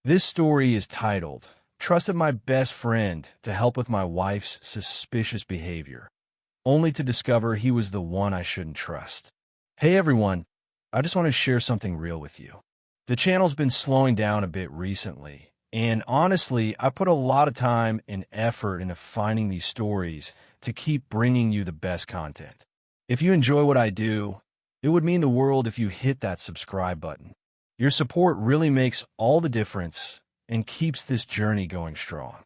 This story is titled, "Trusted My Best Friend to Help with My Wife's Suspicious Behavior, Only to Discover He Was the One I Shouldn't Trust." Hey everyone, I just want to share something real with you. The channel's been slowing down a bit recently, and honestly, I put a lot of time and effort into finding these stories to keep bringing you the best content. If you enjoy what I do, it would mean the world if you hit that subscribe button. Your support really makes all the difference and keeps this journey going strong.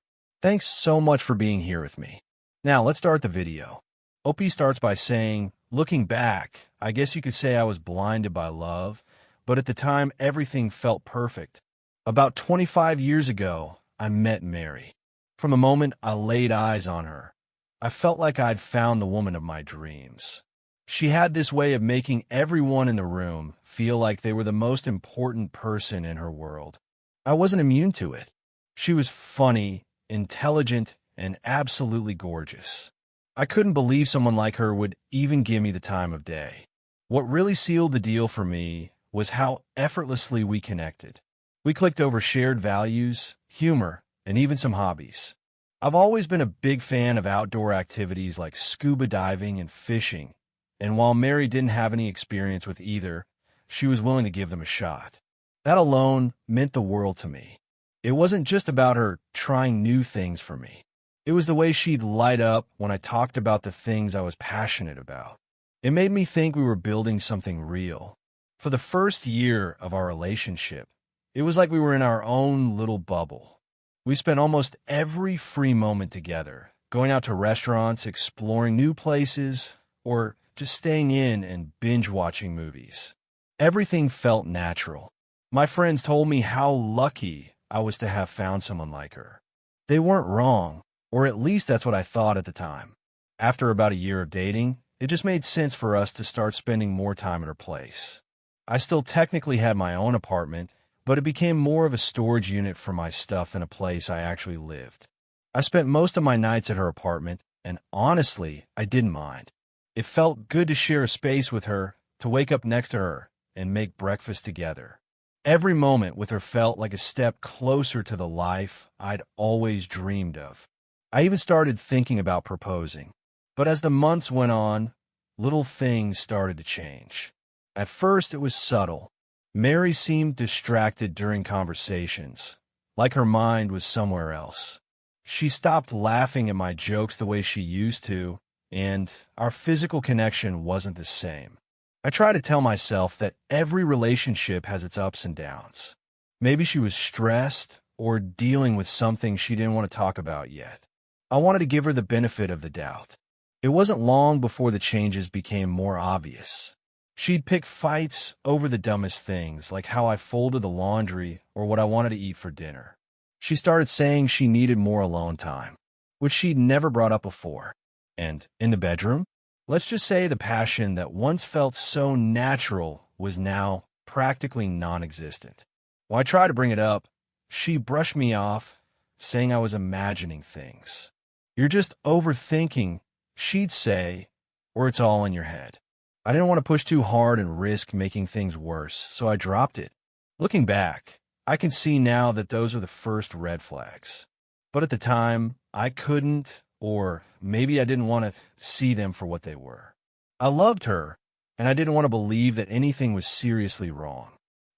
Thanks so much for being here with me. Now, let's start the video. OP starts by saying, looking back, I guess you could say I was blinded by love, but at the time, everything felt perfect. About 25 years ago, I met Mary. From the moment I laid eyes on her, I felt like I'd found the woman of my dreams. She had this way of making everyone in the room feel like they were the most important person in her world. I wasn't immune to it. She was funny, intelligent, and absolutely gorgeous. I couldn't believe someone like her would even give me the time of day. What really sealed the deal for me was how effortlessly we connected. We clicked over shared values, humor, and even some hobbies. I've always been a big fan of outdoor activities like scuba diving and fishing, and while Mary didn't have any experience with either, she was willing to give them a shot. That alone meant the world to me. It wasn't just about her trying new things for me. It was the way she'd light up when I talked about the things I was passionate about. It made me think we were building something real. For the first year of our relationship, it was like we were in our own little bubble. We spent almost every free moment together, going out to restaurants, exploring new places, or just staying in and binge-watching movies. Everything felt natural. My friends told me how lucky I was to have found someone like her. They weren't wrong, or at least that's what I thought at the time. After about a year of dating, it just made sense for us to start spending more time at her place. I still technically had my own apartment, but it became more of a storage unit for my stuff than a place I actually lived. I spent most of my nights at her apartment, and honestly, I didn't mind. It felt good to share a space with her, to wake up next to her, and make breakfast together. Every moment with her felt like a step closer to the life I'd always dreamed of. I even started thinking about proposing. But as the months went on, little things started to change. At first, it was subtle. Mary seemed distracted during conversations, like her mind was somewhere else. She stopped laughing at my jokes the way she used to, and our physical connection wasn't the same. I try to tell myself that every relationship has its ups and downs. Maybe she was stressed or dealing with something she didn't want to talk about yet. I wanted to give her the benefit of the doubt. It wasn't long before the changes became more obvious. She'd pick fights over the dumbest things, like how I folded the laundry or what I wanted to eat for dinner. She started saying she needed more alone time, which she'd never brought up before. And in the bedroom, let's just say the passion that once felt so natural was now practically non-existent. When I tried to bring it up, she brushed me off, saying I was imagining things. "You're just overthinking," she'd say, "or it's all in your head." I didn't want to push too hard and risk making things worse, so I dropped it. Looking back, I can see now that those are the first red flags. But at the time, I couldn't, or maybe I didn't want to see them for what they were. I loved her, and I didn't want to believe that anything was seriously wrong.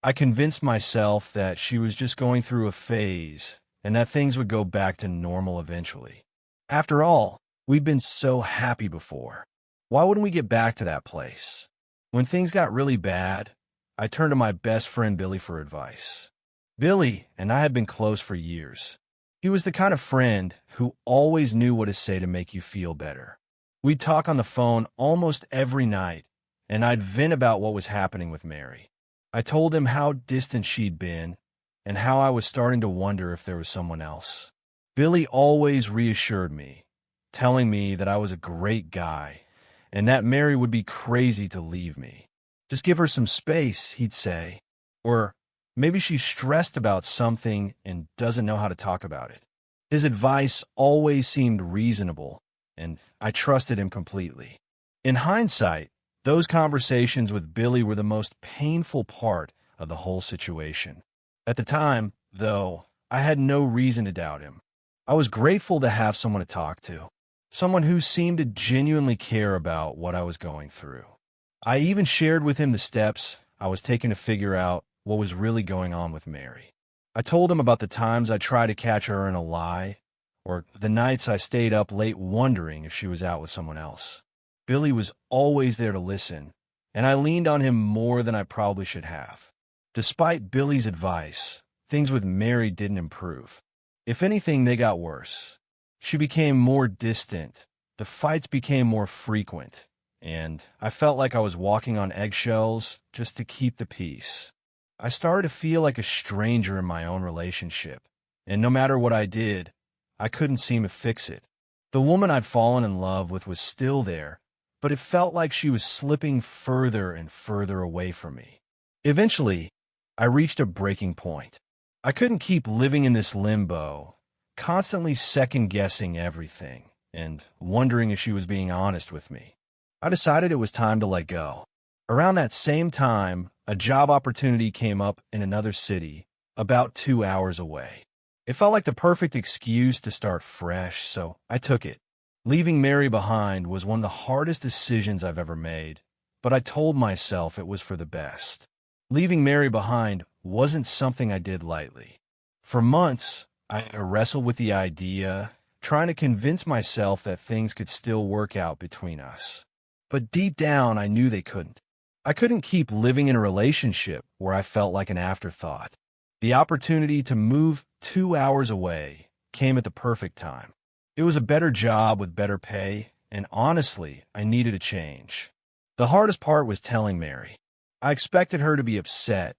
I convinced myself that she was just going through a phase, and that things would go back to normal eventually. After all, we'd been so happy before. Why wouldn't we get back to that place? When things got really bad, I turned to my best friend Billy for advice. Billy and I had been close for years. He was the kind of friend who always knew what to say to make you feel better. We'd talk on the phone almost every night, and I'd vent about what was happening with Mary. I told him how distant she'd been, and how I was starting to wonder if there was someone else. Billy always reassured me, telling me that I was a great guy, and that Mary would be crazy to leave me. Just give her some space, he'd say. Or maybe she's stressed about something and doesn't know how to talk about it. His advice always seemed reasonable, and I trusted him completely. In hindsight, those conversations with Billy were the most painful part of the whole situation. At the time, though I had no reason to doubt him. I was grateful to have someone to talk to, someone who seemed to genuinely care about what I was going through. I even shared with him the steps I was taking to figure out what was really going on with Mary. I told him about the times I tried to catch her in a lie, or the nights I stayed up late wondering if she was out with someone else. Billy was always there to listen, and I leaned on him more than I probably should have. Despite Billy's advice, things with Mary didn't improve. If anything, they got worse. She became more distant, the fights became more frequent, and I felt like I was walking on eggshells just to keep the peace. I started to feel like a stranger in my own relationship, and no matter what I did, I couldn't seem to fix it. The woman I'd fallen in love with was still there, but it felt like she was slipping further and further away from me. Eventually, I reached a breaking point. I couldn't keep living in this limbo, constantly second-guessing everything and wondering if she was being honest with me. I decided it was time to let go. Around that same time, a job opportunity came up in another city, about 2 hours away. It felt like the perfect excuse to start fresh, so I took it. Leaving Mary behind was one of the hardest decisions I've ever made, but I told myself it was for the best. Leaving Mary behind wasn't something I did lightly. For months, I wrestled with the idea, trying to convince myself that things could still work out between us. But deep down, I knew they couldn't. I couldn't keep living in a relationship where I felt like an afterthought. The opportunity to move 2 hours away came at the perfect time. It was a better job with better pay, and honestly, I needed a change. The hardest part was telling Mary. I expected her to be upset,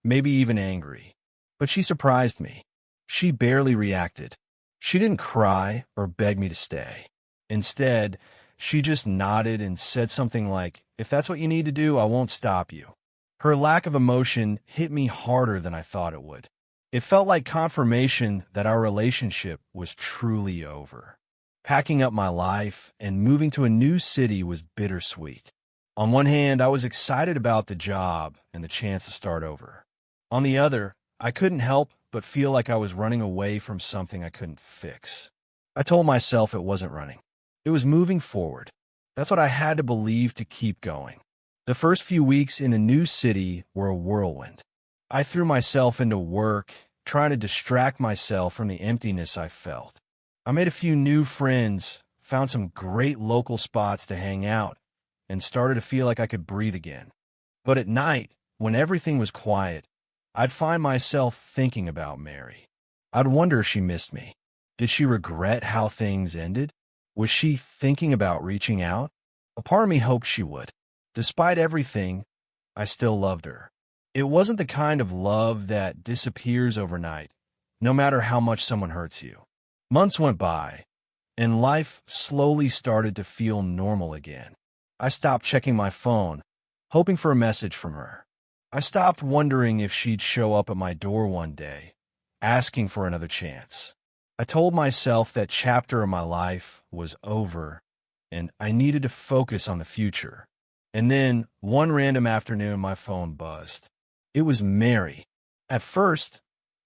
maybe even angry, but she surprised me. She barely reacted. She didn't cry or beg me to stay. Instead, she just nodded and said something like, "If that's what you need to do, I won't stop you." Her lack of emotion hit me harder than I thought it would. It felt like confirmation that our relationship was truly over. Packing up my life and moving to a new city was bittersweet. On one hand, I was excited about the job and the chance to start over. On the other, I couldn't help but feel like I was running away from something I couldn't fix. I told myself it wasn't running. It was moving forward. That's what I had to believe to keep going. The first few weeks in a new city were a whirlwind. I threw myself into work, trying to distract myself from the emptiness I felt. I made a few new friends, found some great local spots to hang out, and started to feel like I could breathe again. But at night, when everything was quiet, I'd find myself thinking about Mary. I'd wonder if she missed me. Did she regret how things ended? Was she thinking about reaching out? A part of me hoped she would. Despite everything, I still loved her. It wasn't the kind of love that disappears overnight, no matter how much someone hurts you. Months went by, and life slowly started to feel normal again. I stopped checking my phone, hoping for a message from her. I stopped wondering if she'd show up at my door one day, asking for another chance. I told myself that chapter of my life was over, and I needed to focus on the future. And then, one random afternoon, my phone buzzed. It was Mary. At first,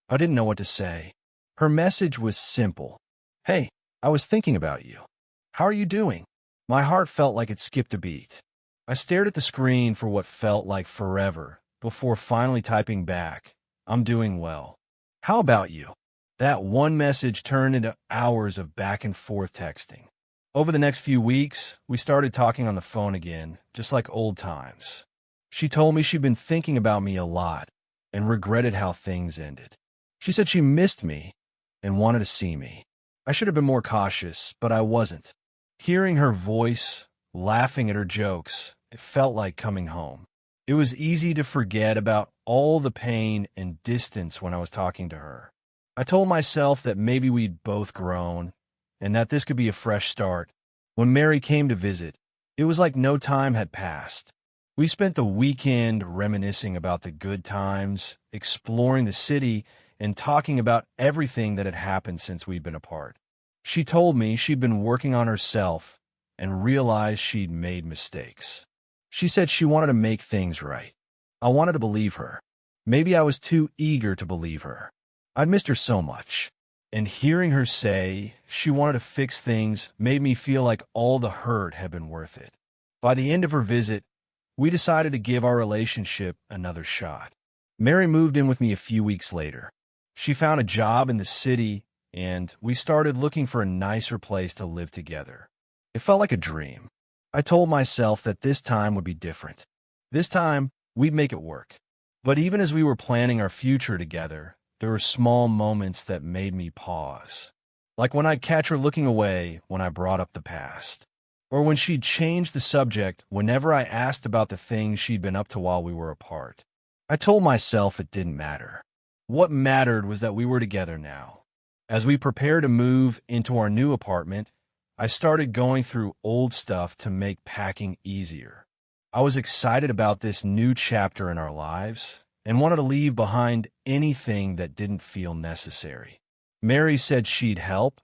I didn't know what to say. Her message was simple. "Hey, I was thinking about you. How are you doing?" My heart felt like it skipped a beat. I stared at the screen for what felt like forever before finally typing back, "I'm doing well. How about you?" That one message turned into hours of back and forth texting. Over the next few weeks, we started talking on the phone again, just like old times. She told me she'd been thinking about me a lot and regretted how things ended. She said she missed me and wanted to see me. I should have been more cautious, but I wasn't. Hearing her voice, laughing at her jokes, it felt like coming home. It was easy to forget about all the pain and distance when I was talking to her. I told myself that maybe we'd both grown and that this could be a fresh start. When Mary came to visit, it was like no time had passed. We spent the weekend reminiscing about the good times, exploring the city, and talking about everything that had happened since we'd been apart. She told me she'd been working on herself and realized she'd made mistakes. She said she wanted to make things right. I wanted to believe her. Maybe I was too eager to believe her. I'd missed her so much. And hearing her say she wanted to fix things made me feel like all the hurt had been worth it. By the end of her visit, we decided to give our relationship another shot. Mary moved in with me a few weeks later. She found a job in the city, and we started looking for a nicer place to live together. It felt like a dream. I told myself that this time would be different. This time, we'd make it work. But even as we were planning our future together, there were small moments that made me pause. Like when I'd catch her looking away when I brought up the past. Or when she'd change the subject whenever I asked about the things she'd been up to while we were apart. I told myself it didn't matter. What mattered was that we were together now. As we prepared to move into our new apartment, I started going through old stuff to make packing easier. I was excited about this new chapter in our lives and wanted to leave behind anything that didn't feel necessary. Mary said she'd help,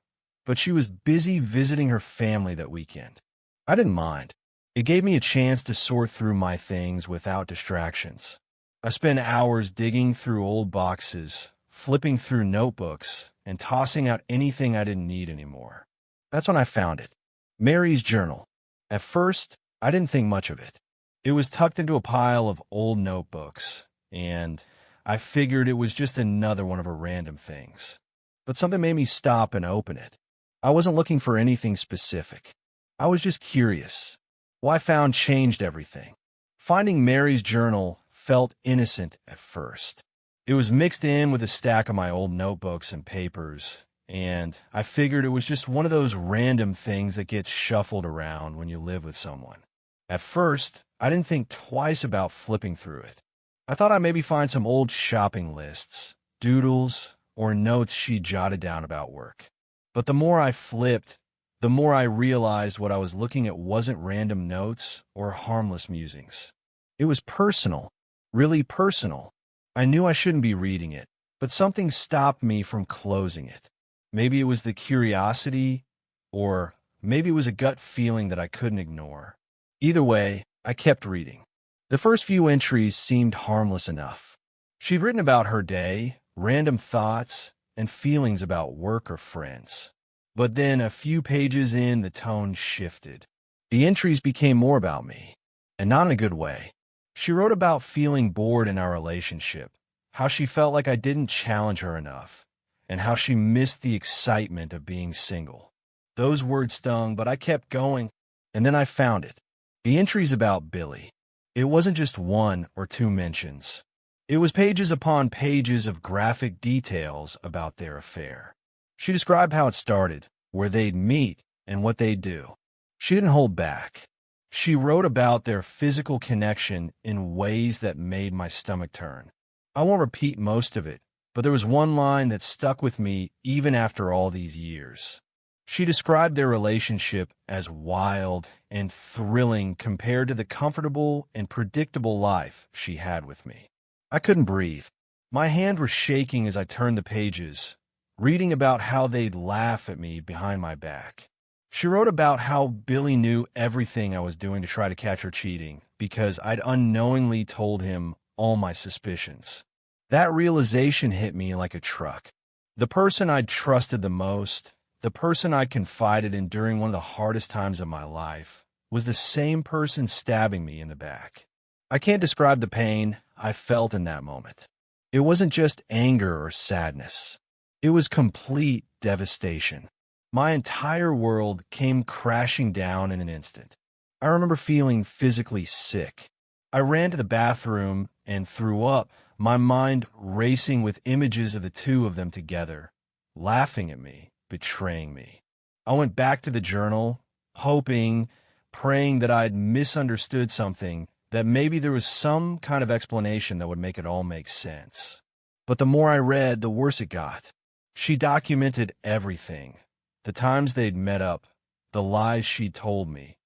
but she was busy visiting her family that weekend. I didn't mind. It gave me a chance to sort through my things without distractions. I spent hours digging through old boxes, flipping through notebooks, and tossing out anything I didn't need anymore. That's when I found it. Mary's journal. At first, I didn't think much of it. It was tucked into a pile of old notebooks, and I figured it was just another one of her random things. But something made me stop and open it. I wasn't looking for anything specific. I was just curious. What I found changed everything. Finding Mary's journal felt innocent at first. It was mixed in with a stack of my old notebooks and papers, and I figured it was just one of those random things that gets shuffled around when you live with someone. At first, I didn't think twice about flipping through it. I thought I'd maybe find some old shopping lists, doodles, or notes she jotted down about work. But the more I flipped, the more I realized what I was looking at wasn't random notes or harmless musings. It was personal, really personal. I knew I shouldn't be reading it, but something stopped me from closing it. Maybe it was the curiosity, or maybe it was a gut feeling that I couldn't ignore. Either way, I kept reading. The first few entries seemed harmless enough. She'd written about her day, random thoughts, and feelings about work or friends. But then a few pages in, the tone shifted. The entries became more about me, and not in a good way. She wrote about feeling bored in our relationship, how she felt like I didn't challenge her enough, and how she missed the excitement of being single. Those words stung, but I kept going, and then I found it. The entries about Billy. It wasn't just one or two mentions. It was pages upon pages of graphic details about their affair. She described how it started, where they'd meet, and what they'd do. She didn't hold back. She wrote about their physical connection in ways that made my stomach turn. I won't repeat most of it, but there was one line that stuck with me even after all these years. She described their relationship as wild and thrilling compared to the comfortable and predictable life she had with me. I couldn't breathe. My hand was shaking as I turned the pages, reading about how they'd laugh at me behind my back. She wrote about how Billy knew everything I was doing to try to catch her cheating because I'd unknowingly told him all my suspicions. That realization hit me like a truck. The person I'd trusted the most, the person I'd confided in during one of the hardest times of my life, was the same person stabbing me in the back. I can't describe the pain I felt in that moment. It wasn't just anger or sadness. It was complete devastation. My entire world came crashing down in an instant. I remember feeling physically sick. I ran to the bathroom and threw up, my mind racing with images of the two of them together, laughing at me, betraying me. I went back to the journal, hoping, praying that I'd misunderstood something, that maybe there was some kind of explanation that would make it all make sense. But the more I read, the worse it got. She documented everything. The times they'd met up, the lies she'd told me,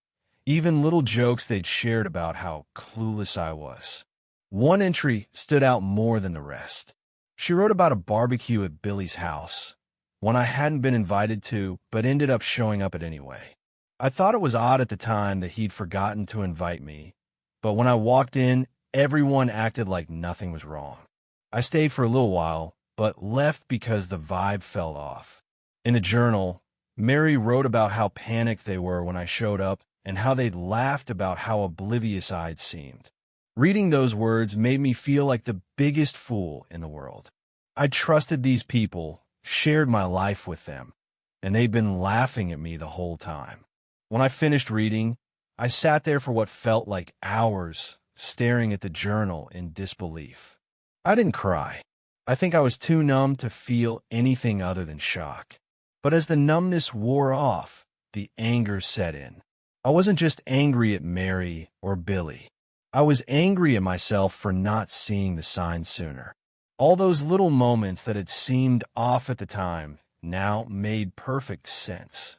even little jokes they'd shared about how clueless I was. One entry stood out more than the rest. She wrote about a barbecue at Billy's house, one I hadn't been invited to, but ended up showing up at anyway. I thought it was odd at the time that he'd forgotten to invite me, but when I walked in, everyone acted like nothing was wrong. I stayed for a little while, but left because the vibe fell off. In a journal, Mary wrote about how panicked they were when I showed up and how they'd laughed about how oblivious I'd seemed. Reading those words made me feel like the biggest fool in the world. I trusted these people, shared my life with them, and they'd been laughing at me the whole time. When I finished reading, I sat there for what felt like hours, staring at the journal in disbelief. I didn't cry. I think I was too numb to feel anything other than shock. But as the numbness wore off, the anger set in. I wasn't just angry at Mary or Billy. I was angry at myself for not seeing the signs sooner. All those little moments that had seemed off at the time now made perfect sense.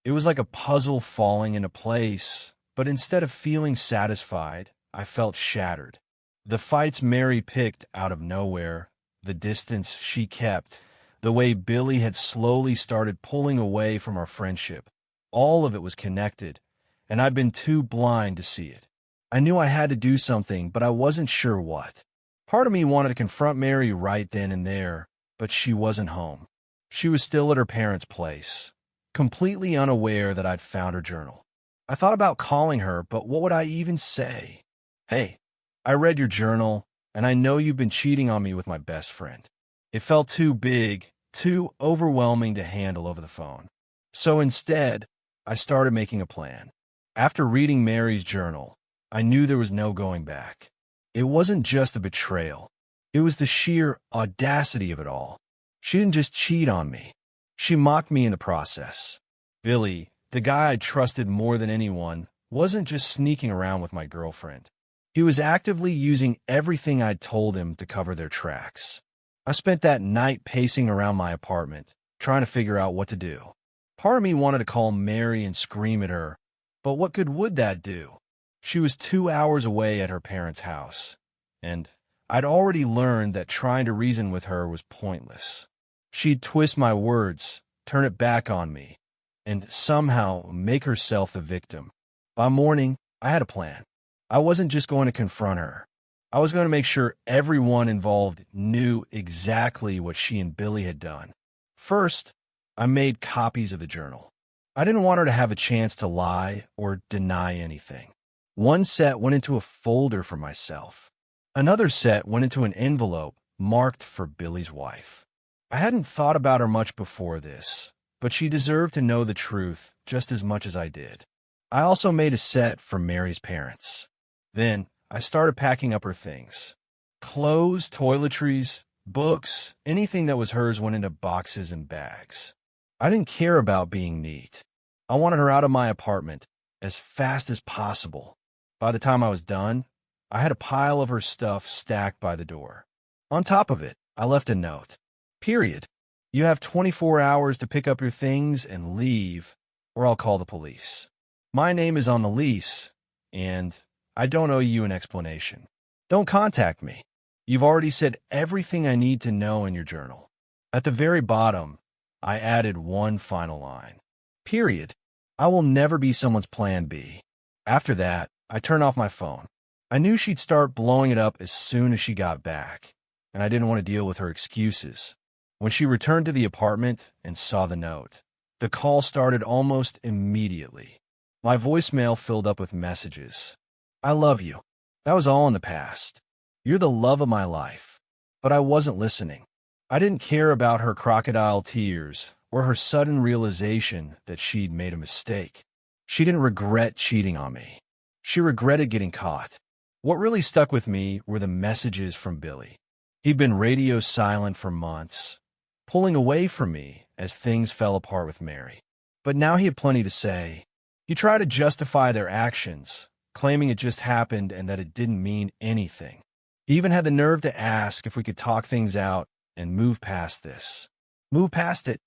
It was like a puzzle falling into place, but instead of feeling satisfied, I felt shattered. The fights Mary picked out of nowhere, the distance she kept, the way Billy had slowly started pulling away from our friendship, all of it was connected, and I'd been too blind to see it. I knew I had to do something, but I wasn't sure what. Part of me wanted to confront Mary right then and there, but she wasn't home. She was still at her parents' place, completely unaware that I'd found her journal. I thought about calling her, but what would I even say? Hey, I read your journal, and I know you've been cheating on me with my best friend. It felt too big, too overwhelming to handle over the phone. So instead, I started making a plan. After reading Mary's journal, I knew there was no going back. It wasn't just a betrayal. It was the sheer audacity of it all. She didn't just cheat on me. She mocked me in the process. Billy, the guy I trusted more than anyone, wasn't just sneaking around with my girlfriend. He was actively using everything I'd told him to cover their tracks. I spent that night pacing around my apartment, trying to figure out what to do. Part of me wanted to call Mary and scream at her, but what good would that do? She was 2 hours away at her parents' house, and I'd already learned that trying to reason with her was pointless. She'd twist my words, turn it back on me, and somehow make herself the victim. By morning, I had a plan. I wasn't just going to confront her. I was going to make sure everyone involved knew exactly what she and Billy had done. First, I made copies of the journal. I didn't want her to have a chance to lie or deny anything. One set went into a folder for myself. Another set went into an envelope marked for Billy's wife. I hadn't thought about her much before this, but she deserved to know the truth just as much as I did. I also made a set for Mary's parents. Then, I started packing up her things. Clothes, toiletries, books, anything that was hers went into boxes and bags. I didn't care about being neat. I wanted her out of my apartment as fast as possible. By the time I was done, I had a pile of her stuff stacked by the door. On top of it, I left a note. Period. You have 24 hours to pick up your things and leave, or I'll call the police. My name is on the lease, and I don't owe you an explanation. Don't contact me. You've already said everything I need to know in your journal. At the very bottom, I added one final line. Period. I will never be someone's plan B. After that, I turned off my phone. I knew she'd start blowing it up as soon as she got back, and I didn't want to deal with her excuses. When she returned to the apartment and saw the note, the call started almost immediately. My voicemail filled up with messages. I love you. That was all in the past. You're the love of my life. But I wasn't listening. I didn't care about her crocodile tears or her sudden realization that she'd made a mistake. She didn't regret cheating on me. She regretted getting caught. What really stuck with me were the messages from Billy. He'd been radio silent for months, pulling away from me as things fell apart with Mary. But now he had plenty to say. He tried to justify their actions, claiming it just happened and that it didn't mean anything. He even had the nerve to ask if we could talk things out and move past this. Move past it.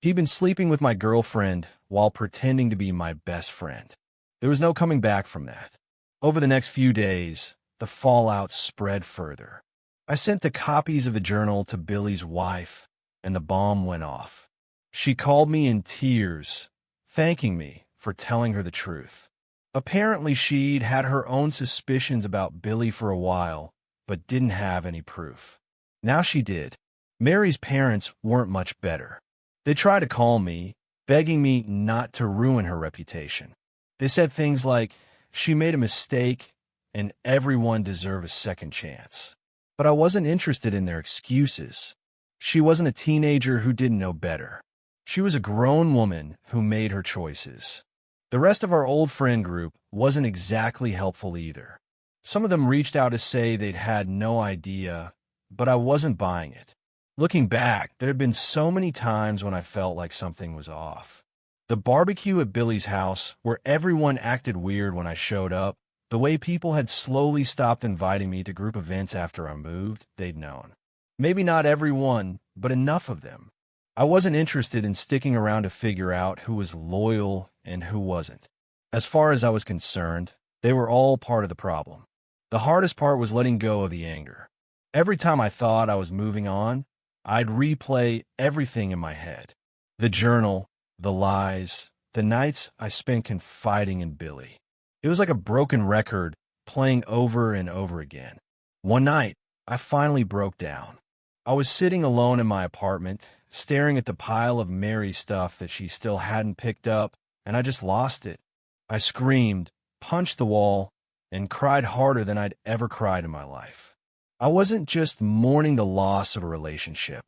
He'd been sleeping with my girlfriend while pretending to be my best friend. There was no coming back from that. Over the next few days, the fallout spread further. I sent the copies of the journal to Billy's wife, and the bomb went off. She called me in tears, thanking me for telling her the truth. Apparently, she'd had her own suspicions about Billy for a while, but didn't have any proof. Now she did. Mary's parents weren't much better. They tried to calm me, begging me not to ruin her reputation. They said things like, she made a mistake and everyone deserved a second chance. But I wasn't interested in their excuses. She wasn't a teenager who didn't know better. She was a grown woman who made her choices. The rest of our old friend group wasn't exactly helpful either. Some of them reached out to say they'd had no idea, but I wasn't buying it. Looking back, there had been so many times when I felt like something was off. The barbecue at Billy's house, where everyone acted weird when I showed up, the way people had slowly stopped inviting me to group events after I moved, they'd known. Maybe not everyone, but enough of them. I wasn't interested in sticking around to figure out who was loyal and who wasn't. As far as I was concerned, they were all part of the problem. The hardest part was letting go of the anger. Every time I thought I was moving on, I'd replay everything in my head. The journal, the lies, the nights I spent confiding in Billy. It was like a broken record playing over and over again. One night, I finally broke down. I was sitting alone in my apartment, staring at the pile of Mary's stuff that she still hadn't picked up, and I just lost it. I screamed, punched the wall, and cried harder than I'd ever cried in my life. I wasn't just mourning the loss of a relationship.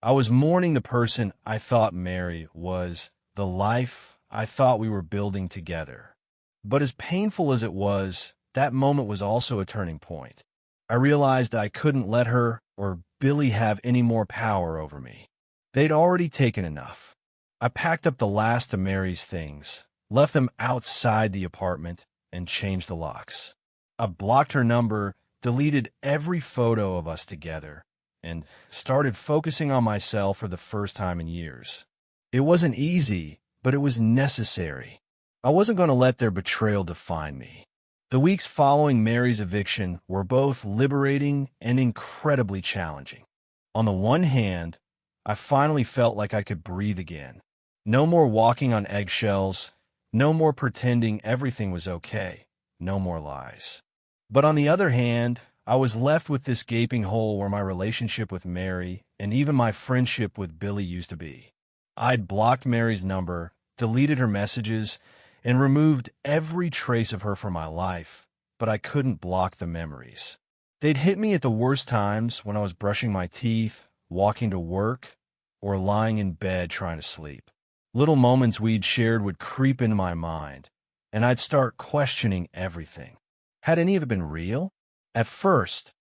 I was mourning the person I thought Mary was, the life I thought we were building together. But as painful as it was, that moment was also a turning point. I realized I couldn't let her or Billy have any more power over me. They'd already taken enough. I packed up the last of Mary's things, left them outside the apartment, and changed the locks. I blocked her number, deleted every photo of us together, and started focusing on myself for the first time in years. It wasn't easy, but it was necessary. I wasn't going to let their betrayal define me. The weeks following Mary's eviction were both liberating and incredibly challenging. On the one hand, I finally felt like I could breathe again. No more walking on eggshells, no more pretending everything was okay, no more lies. But on the other hand, I was left with this gaping hole where my relationship with Mary and even my friendship with Billy used to be. I'd blocked Mary's number, deleted her messages, and removed every trace of her from my life, but I couldn't block the memories. They'd hit me at the worst times when I was brushing my teeth, walking to work, or lying in bed trying to sleep. Little moments we'd shared would creep into my mind, and I'd start questioning everything. Had any of it been real? At first,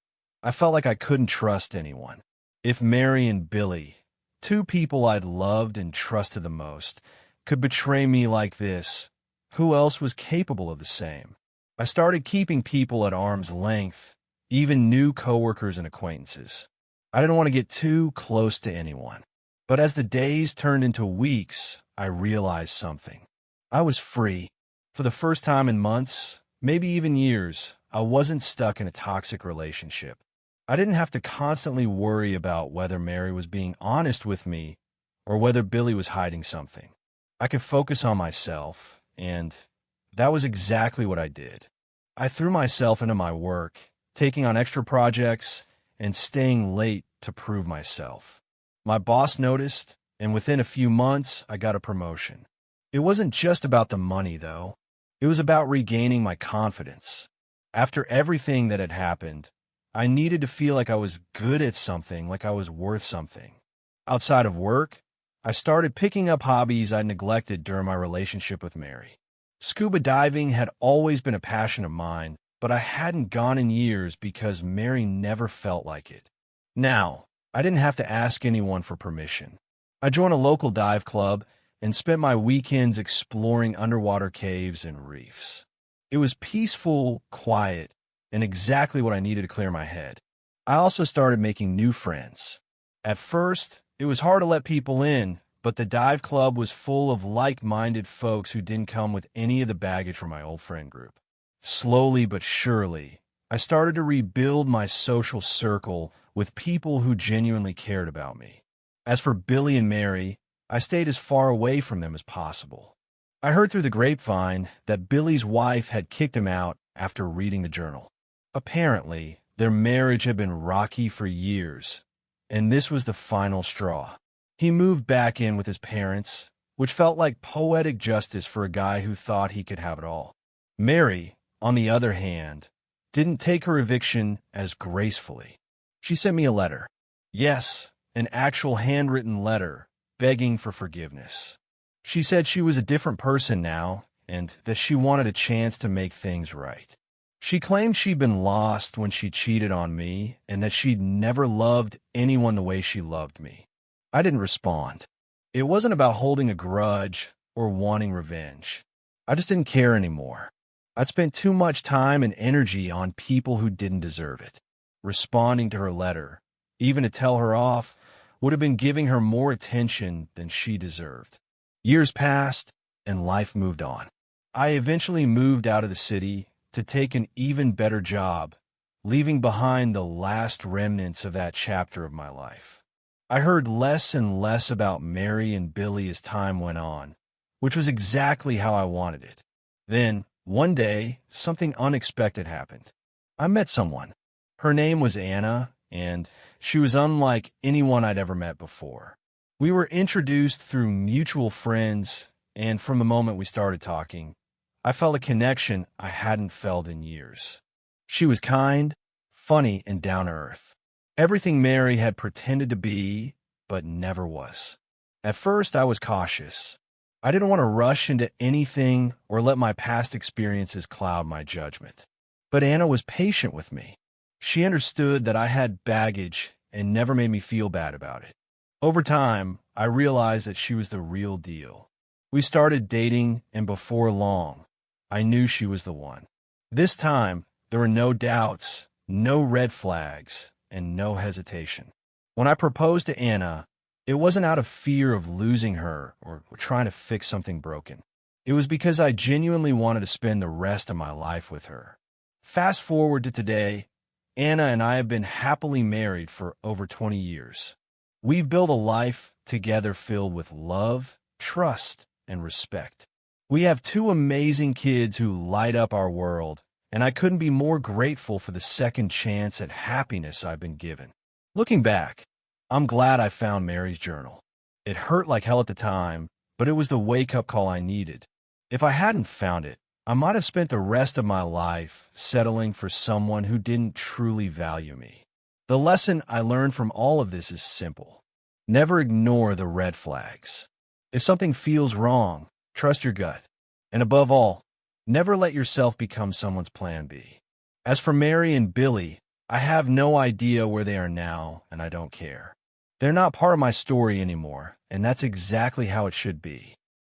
I felt like I couldn't trust anyone. If Mary and Billy, two people I'd loved and trusted the most, could betray me like this, who else was capable of the same? I started keeping people at arm's length, even new coworkers and acquaintances. I didn't want to get too close to anyone. But as the days turned into weeks, I realized something. I was free. For the first time in months, maybe even years, I wasn't stuck in a toxic relationship. I didn't have to constantly worry about whether Mary was being honest with me or whether Billy was hiding something. I could focus on myself, and that was exactly what I did. I threw myself into my work, taking on extra projects and staying late to prove myself. My boss noticed, and within a few months, I got a promotion. It wasn't just about the money, though. It was about regaining my confidence. After everything that had happened, I needed to feel like I was good at something, like I was worth something. Outside of work, I started picking up hobbies I neglected during my relationship with Mary. Scuba diving had always been a passion of mine, but I hadn't gone in years because Mary never felt like it. Now, I didn't have to ask anyone for permission. I joined a local dive club and spent my weekends exploring underwater caves and reefs. It was peaceful, quiet, and exactly what I needed to clear my head. I also started making new friends. At first, it was hard to let people in, but the dive club was full of like-minded folks who didn't come with any of the baggage from my old friend group. Slowly but surely, I started to rebuild my social circle with people who genuinely cared about me. As for Billy and Mary, I stayed as far away from them as possible. I heard through the grapevine that Billy's wife had kicked him out after reading the journal. Apparently, their marriage had been rocky for years, and this was the final straw. He moved back in with his parents, which felt like poetic justice for a guy who thought he could have it all. Mary, on the other hand, didn't take her eviction as gracefully. She sent me a letter. Yes, an actual handwritten letter, begging for forgiveness. She said she was a different person now, and that she wanted a chance to make things right. She claimed she'd been lost when she cheated on me, and that she'd never loved anyone the way she loved me. I didn't respond. It wasn't about holding a grudge or wanting revenge. I just didn't care anymore. I'd spent too much time and energy on people who didn't deserve it. Responding to her letter, even to tell her off, would have been giving her more attention than she deserved. Years passed, and life moved on. I eventually moved out of the city to take an even better job, leaving behind the last remnants of that chapter of my life. I heard less and less about Mary and Billy as time went on, which was exactly how I wanted it. Then, one day, something unexpected happened. I met someone. Her name was Anna, and she was unlike anyone I'd ever met before. We were introduced through mutual friends, and from the moment we started talking, I felt a connection I hadn't felt in years. She was kind, funny, and down-to-earth. Everything Mary had pretended to be, but never was. At first, I was cautious. I didn't want to rush into anything or let my past experiences cloud my judgment. But Anna was patient with me. She understood that I had baggage and never made me feel bad about it. Over time, I realized that she was the real deal. We started dating, and before long, I knew she was the one. This time, there were no doubts, no red flags, and no hesitation. When I proposed to Anna, it wasn't out of fear of losing her or trying to fix something broken. It was because I genuinely wanted to spend the rest of my life with her. Fast forward to today, Anna and I have been happily married for over 20 years. We've built a life together filled with love, trust, and respect. We have two amazing kids who light up our world, and I couldn't be more grateful for the second chance at happiness I've been given. Looking back, I'm glad I found Mary's journal. It hurt like hell at the time, but it was the wake-up call I needed. If I hadn't found it, I might have spent the rest of my life settling for someone who didn't truly value me. The lesson I learned from all of this is simple. Never ignore the red flags. If something feels wrong, trust your gut. And above all, never let yourself become someone's plan B. As for Mary and Billy, I have no idea where they are now, and I don't care. They're not part of my story anymore, and that's exactly how it should be.